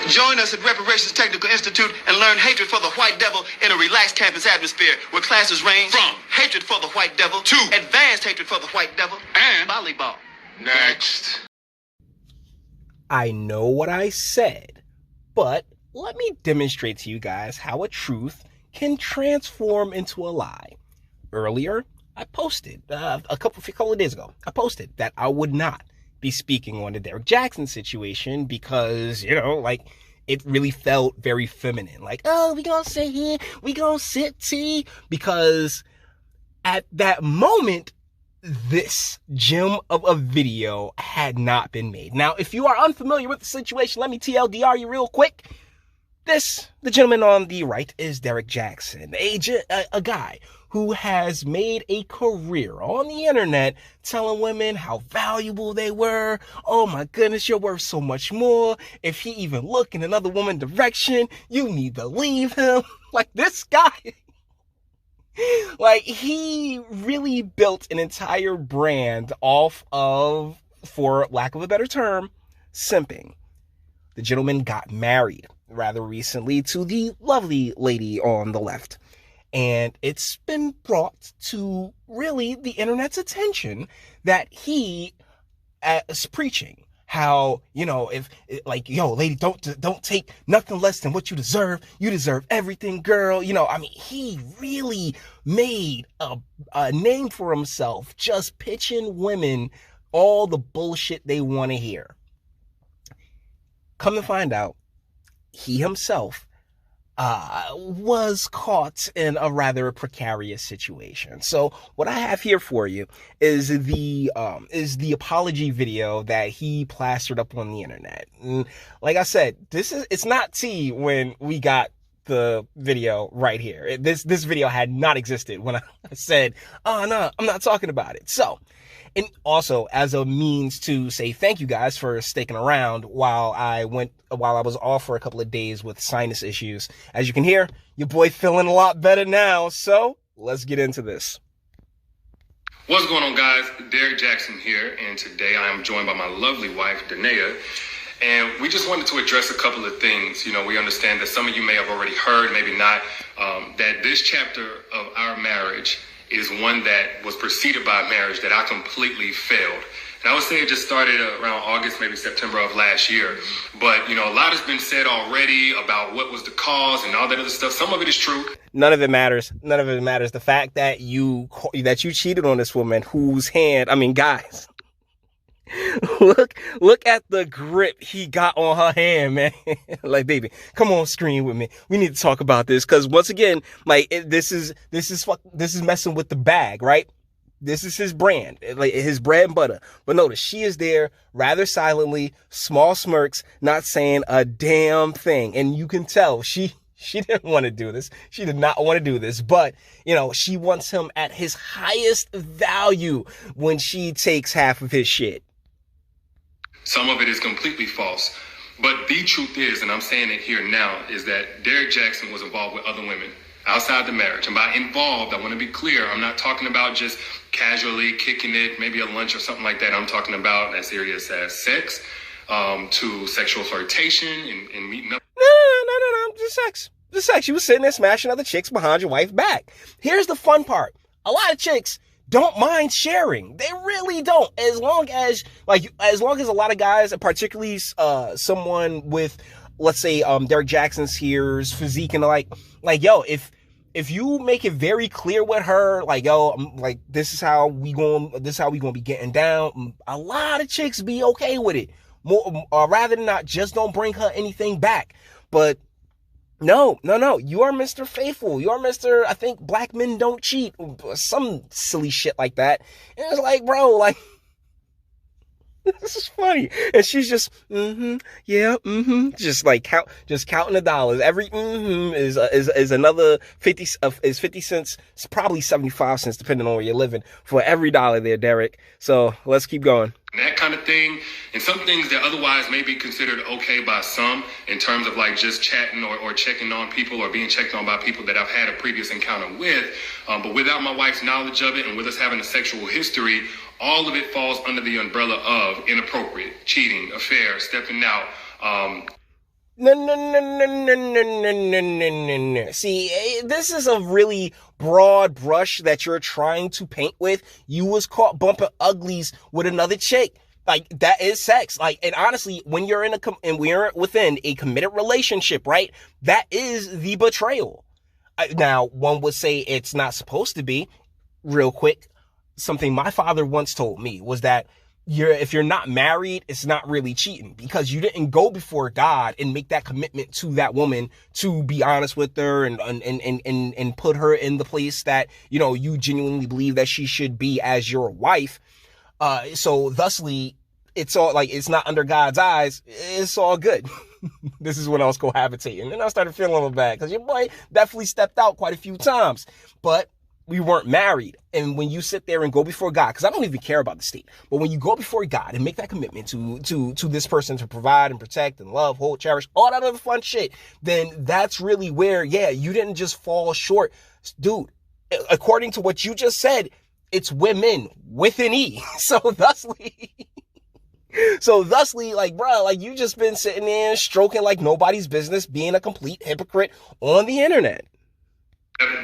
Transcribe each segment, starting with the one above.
Join us at Reparations Technical Institute and learn hatred for the white devil in a relaxed campus atmosphere where classes range from hatred for the white devil to advanced hatred for the white devil and volleyball. Next. I know what I said, but let me demonstrate to you guys how a truth can transform into a lie. Earlier, I posted, a couple of days ago, I posted that I would not be speaking on the Derek Jaxn situation because, it really felt very feminine. Like, oh, we gonna sit here, we gonna sip tea. Because at that moment, this gem of a video had not been made. Now, if you are unfamiliar with the situation, let me TLDR you real quick. The gentleman on the right is Derek Jaxn, a guy who has made a career on the internet telling women how valuable they were. Oh my goodness, you're worth so much more. If he even look in another woman's direction, you need to leave him. Like, this guy, like, he really built an entire brand off of, for lack of a better term, simping. The gentleman got married rather recently to the lovely lady on the left. And it's been brought to really the internet's attention that he is preaching how, if lady, don't take nothing less than what you deserve. You deserve everything, girl. He really made a name for himself just pitching women all the bullshit they want to hear. Come to find out, he himself was caught in a rather precarious situation. So what I have here for you is the apology video that he plastered up on the internet. And like I said, it's not tea when we got the video right here. This video had not existed when I said, oh no, I'm not talking about it. So, and also as a means to say thank you guys for sticking around while I was off for a couple of days with sinus issues. As you can hear, your boy feeling a lot better now. So let's get into this. What's going on, guys? Derek Jaxn here, and today I am joined by my lovely wife, Danae. And we just wanted to address a couple of things. We understand that some of you may have already heard, maybe not, that this chapter of our marriage is one that was preceded by a marriage that I completely failed. And I would say it just started around August, maybe September of last year. But, a lot has been said already about what was the cause and all that other stuff. Some of it is true. None of it matters. None of it matters. The fact that you cheated on this woman whose hand, guys, look at the grip he got on her hand, man. Like, baby, come on screen with me. We need to talk about this. Cause once again, this is messing with the bag, right? This is his brand, like his bread and butter. But notice she is there rather silently, small smirks, not saying a damn thing. And you can tell she didn't want to do this. She did not want to do this. But, she wants him at his highest value when she takes half of his shit. Some of it is completely false. But the truth is, and I'm saying it here now, is that Derek Jaxn was involved with other women outside the marriage. And by involved, I want to be clear. I'm not talking about just casually kicking it, maybe a lunch or something like that. I'm talking about as serious as sex, to sexual flirtation and meeting up. No. Just sex. You was sitting there smashing other chicks behind your wife's back. Here's the fun part. A lot of chicks don't mind sharing. They really don't. As long as a lot of guys, particularly someone with, let's say, Derek Jaxn's here's physique and like, yo, if you make it very clear with her, like, yo, this is how we gonna be getting down, a lot of chicks be okay with it. More, rather than not, just don't bring her anything back. But no, you are Mr. Faithful. You are Mr. I think black men don't cheat. Some silly shit like that. And it's like, bro, like, this is funny. And she's just, just counting the dollars. Every is another 50 cents. It's probably 75 cents, depending on where you're living, for every dollar there, Derek. So let's keep going. That kind of thing, and some things that otherwise may be considered okay by some in terms of like just chatting or checking on people or being checked on by people that I've had a previous encounter with. But without my wife's knowledge of it and with us having a sexual history, all of it falls under the umbrella of inappropriate, cheating, affair, stepping out. No. See, this is a really broad brush that you're trying to paint with. You was caught bumping uglies with another chick. Like, that is sex. Like, and honestly, when you're and we're within a committed relationship, right? That is the betrayal. Now, one would say it's not supposed to be. Real quick, something my father once told me was that if you're not married, it's not really cheating, because you didn't go before God and make that commitment to that woman to be honest with her and put her in the place that, you know, you genuinely believe that she should be as your wife. So thusly, it's all like, it's not under God's eyes. It's all good. This is when I was cohabitating, and I started feeling a little bad because your boy definitely stepped out quite a few times, but we weren't married. And when you sit there and go before God, because I don't even care about the state, but when you go before God and make that commitment to this person to provide and protect and love, hold, cherish, all that other fun shit, then that's really where, yeah, you didn't just fall short. Dude, according to what you just said, it's women with an E. So thusly, like, bro, like, you just been sitting there stroking like nobody's business, being a complete hypocrite on the internet.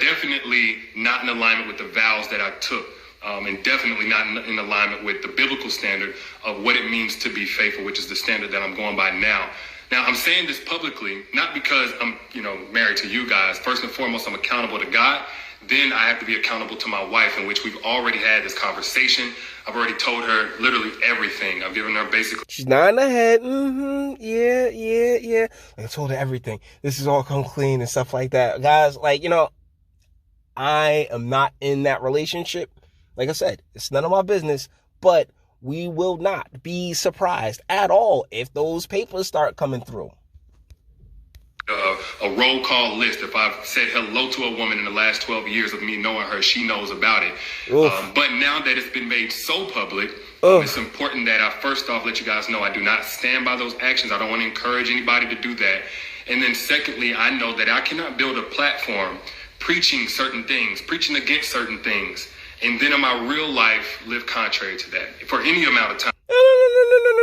Definitely not in alignment with the vows that I took, and definitely not in alignment with the biblical standard of what it means to be faithful, which is the standard that I'm going by now. Now, I'm saying this publicly, not because I'm, married to you guys. First and foremost, I'm accountable to God. Then I have to be accountable to my wife, in which we've already had this conversation. I've already told her literally everything. I've given her basically... She's nodding her head. Yeah. I told her everything. This is all come clean and stuff like that. Guys, like, I am not in that relationship. Like I said, it's none of my business, but we will not be surprised at all if those papers start coming through. A roll call list. If I've said hello to a woman in the last 12 years of me knowing her, she knows about it. But now that it's been made so public, it's important that I first off let you guys know I do not stand by those actions. I don't want to encourage anybody to do that. And then secondly, I know that I cannot build a platform preaching certain things, preaching against certain things, and then in my real life live contrary to that for any amount of time.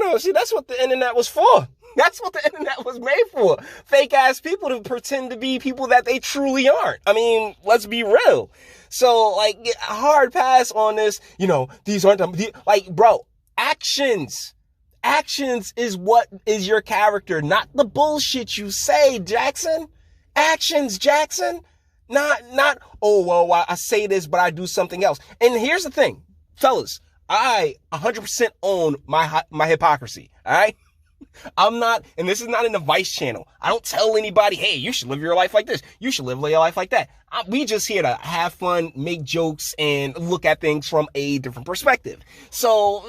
No. See, that's what the internet was for. That's what the internet was made for. Fake ass people to pretend to be people that they truly aren't. I mean, let's be real. So, like, hard pass on this. These aren't bro, actions. Actions is what is your character, not the bullshit you say, Jaxn. Actions, Jaxn. Not, oh, well, I say this, but I do something else. And here's the thing, fellas, I 100% own my hypocrisy, all right? I'm not, and this is not an advice channel. I don't tell anybody, hey, you should live your life like this. You should live your life like that. We just here to have fun, make jokes, and look at things from a different perspective. So,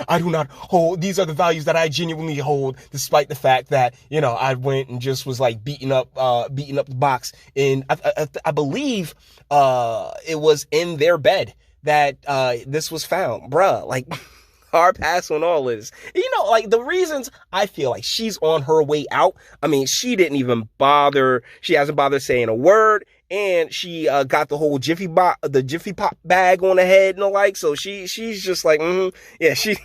I do not hold, these are the values that I genuinely hold, despite the fact that, I went and just was like beating up the box. And I believe, it was in their bed that, this was found, bruh, like, hard pass on all this. The reasons I feel like she's on her way out. I mean, she didn't even bother. She hasn't bothered saying a word. And she got the whole Jiffy Pop bag on her head and the like. So she's just like, yeah, she's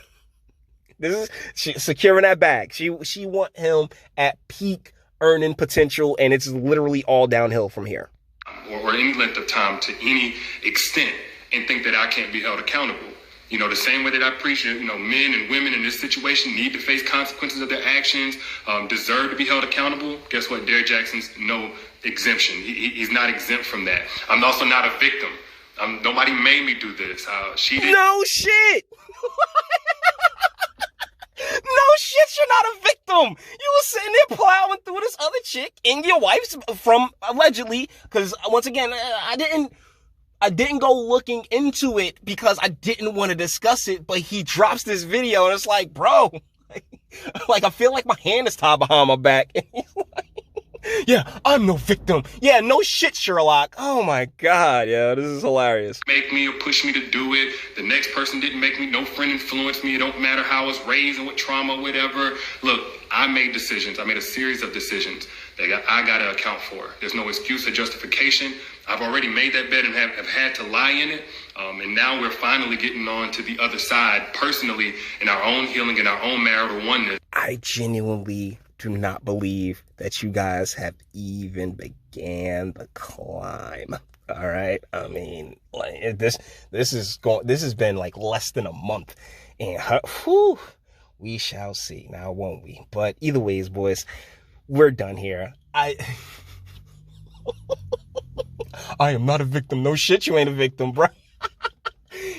securing that bag. She want him at peak earning potential, and it's literally all downhill from here. Or any length of time to any extent, and think that I can't be held accountable. The same way that I preach, men and women in this situation need to face consequences of their actions, deserve to be held accountable. Guess what? Derek Jaxn's no exemption. He's not exempt from that. I'm also not a victim. Nobody made me do this. She did. No shit. No shit, you're not a victim. You were sitting there plowing through this other chick and your wife's from allegedly, because once again, I didn't go looking into it because I didn't want to discuss it, but he drops this video and it's like, bro, like I feel like my hand is tied behind my back. And he's like, yeah, I'm no victim. Yeah, no shit, Sherlock. Oh my God, yeah, this is hilarious. Make me or push me to do it. The next person didn't make me. No friend influenced me. It don't matter how I was raised and what trauma, whatever. Look, I made decisions. I made a series of decisions that I got to account for. There's no excuse or justification. I've already made that bed and have had to lie in it. And now we're finally getting on to the other side personally in our own healing and our own marital oneness. I genuinely do not believe that you guys have even began the climb. All right. I mean, like this has been like less than a month, and we shall see now, won't we? But either ways, boys, we're done here. I am not a victim. No shit, you ain't a victim, bro.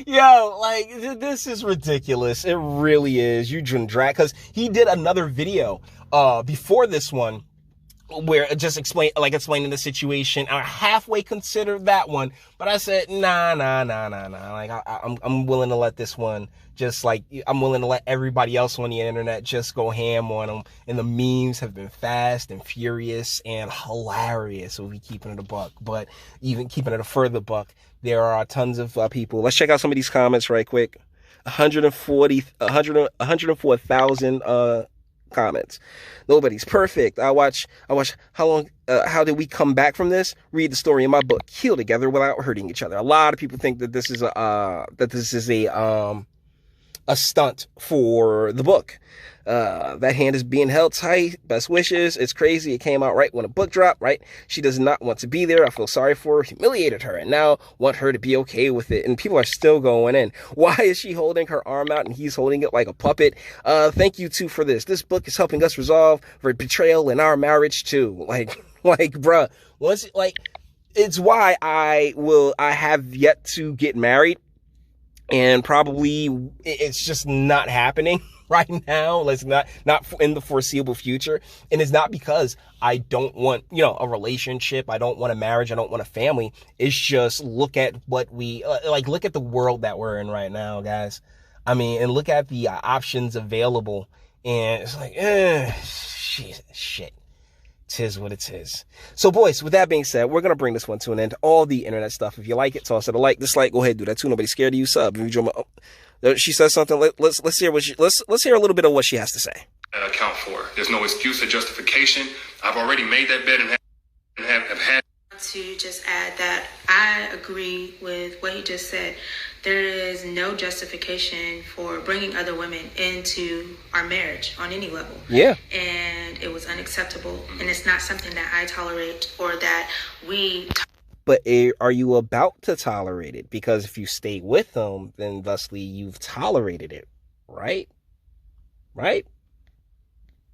Yo, like, this is ridiculous. It really is. You drag, because he did another video before this one where it just explaining the situation. I halfway considered that one, but I said, nah. Like, I'm willing to let this one just like, I'm willing to let everybody else on the internet just go ham on them. And the memes have been fast and furious and hilarious. So we keeping it a buck, but even keeping it a further buck, there are tons of people. Let's check out some of these comments right quick. 104,000 comments. Nobody's perfect. I watch how did we come back from this? Read the story in my book. Heal together without hurting each other. A lot of people think that this is a stunt for the book. That hand is being held tight. Best wishes. It's crazy. It came out right when a book dropped, right? She does not want to be there. I feel sorry for her, humiliated her, and now want her to be okay with it. And people are still going in. Why is she holding her arm out and he's holding it like a puppet? Thank you too for this. This book is helping us resolve for betrayal in our marriage too. Like, bruh, it's why I have yet to get married. And probably it's just not happening right now. Let's not in the foreseeable future. And it's not because I don't want, a relationship. I don't want a marriage. I don't want a family. It's just look at what look at the world that we're in right now, guys. I mean, and look at the options available. And it's like, shit. Tis what it is. So, boys, with that being said, we're going to bring this one to an end. All the internet stuff. If you like it, toss it a like. Dislike, go ahead, do that too. Nobody's scared of you. Sub. If you join she says something. Let's hear let's hear a little bit of what she has to say. Account for. There's no excuse or justification. I've already made that bed and have had to just add that I agree with what he just said. There is no justification for bringing other women into our marriage on any level. Yeah. And it was unacceptable. And it's not something that I tolerate or that we... But are you about to tolerate it? Because if you stay with them, then thusly you've tolerated it, right? Right?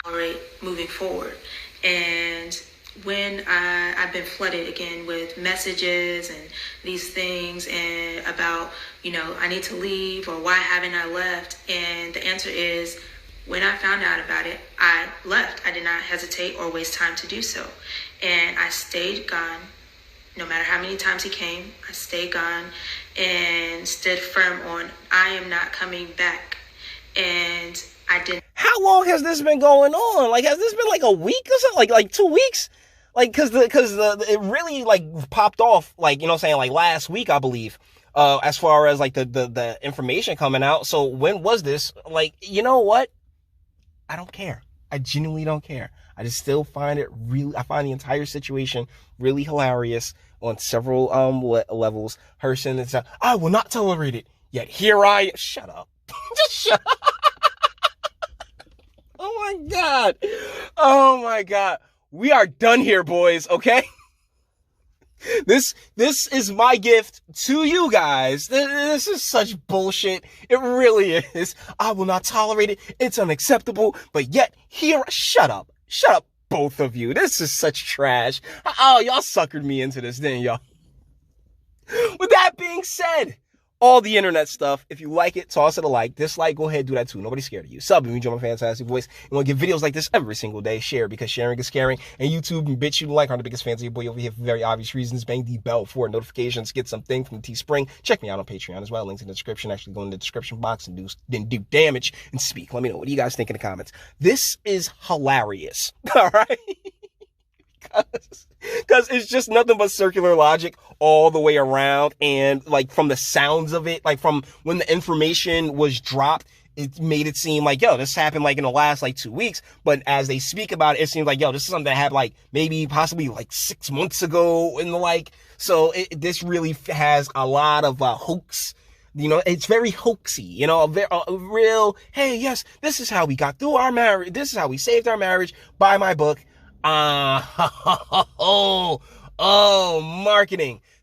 Tolerate moving forward. And when I've been flooded again with messages and these things and about, I need to leave or why haven't I left? And the answer is, when I found out about it, I left. I did not hesitate or waste time to do so. And I stayed gone. No matter how many times he came, I stayed gone and stood firm on, I am not coming back. And I didn't. How long has this been going on? Like, has this been like a week or something? Like 2 weeks? Like, cause it really popped off, like last week, I believe, as far as like the information coming out. So when was this? Like, you know what? I don't care. I genuinely don't care. I just still find I find the entire situation really hilarious on several levels. Her saying, I will not tolerate it. Yet here I am. Shut up. Just shut up. Oh my God. We are done here, boys. Okay. This is my gift to you guys. This is such bullshit. It really is. I will not tolerate it. It's unacceptable. But yet here, shut up, both of you. This is such trash. Oh, y'all suckered me into this, didn't y'all? With that being said, all the internet stuff. If you like it, toss it a like. Dislike, go ahead, do that too. Nobody's scared of you. Sub, if you enjoy my fantastic voice and want to get videos like this every single day, share because sharing is caring. And YouTube and Bitchute and like are the biggest fans of your boy over here for very obvious reasons. Bang the bell for notifications. Get something from Teespring. Check me out on Patreon as well. Links in the description. Actually go in the description box and do damage and speak. Let me know. What do you guys think in the comments? This is hilarious. All right? Because it's just nothing but circular logic all the way around. And like from the sounds of it, like from when the information was dropped, it made it seem like, this happened like in the last 2 weeks. But as they speak about it, it seems like, this is something that happened maybe possibly 6 months ago and the like. So this really has a lot of hooks It's very hoaxy, a real, hey, yes, this is how we got through our marriage. This is how we saved our marriage. Buy my book.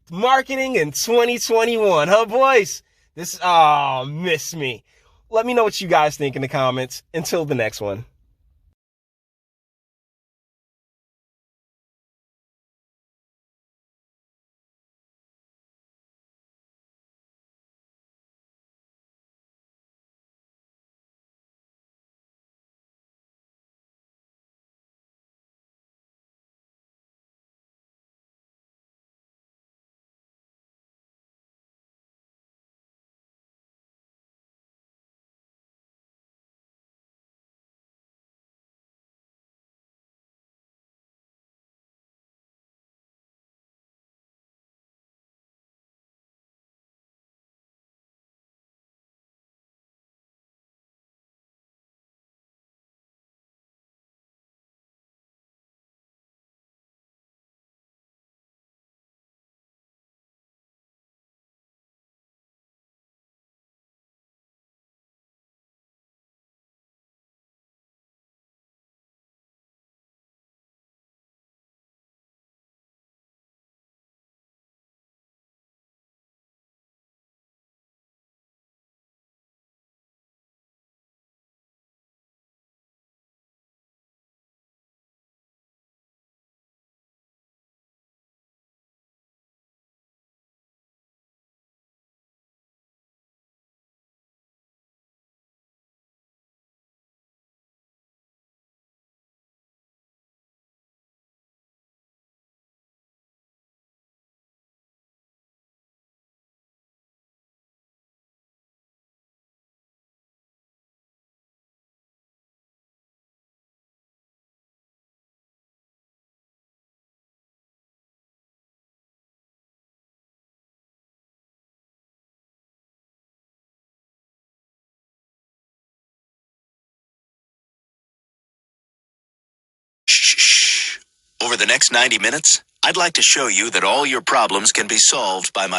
Marketing in 2021, huh, boys? Miss me. Let me know what you guys think in the comments. Until the next one. Shh. Over the next 90 minutes, I'd like to show you that all your problems can be solved by my